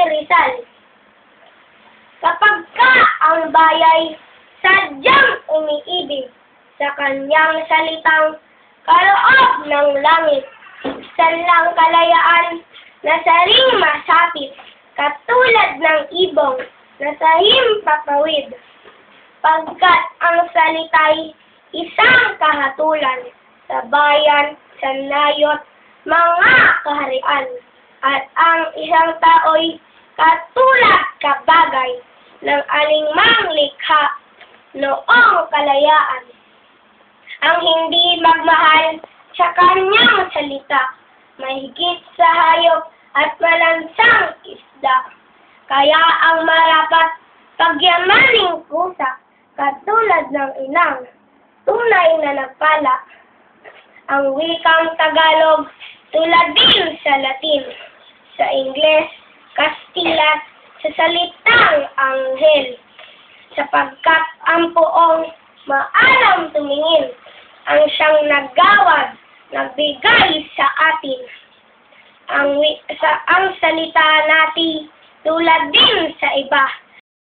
Rizal. Kapag ka ang bayay sadyang umiibig sa kanyang salitang kaloob ng langit, sanlang kalayaan na saring masapit, katulad ng ibong na sa himpapawid. Pagkat ang salita'y isang kahatulan sa bayan, sa nayot, mga kaharian, at ang isang tao'y katulad kabagay ng alinmang likha noong kalayaan. Ang hindi magmahal sa kanyang salita, mahigit sa hayop at malansang isda. Kaya ang marapat pagyamaning kusa, katulad ng inang, tunay na nagpala. Ang wikang Tagalog, tulad din sa Latin, sa Ingles, Kastila, sa salitang anghel. Sapagkat ang poong maalam tumingin, ang siyang naggawad, nagbigay sa atin. Ang salita natin tulad din sa iba.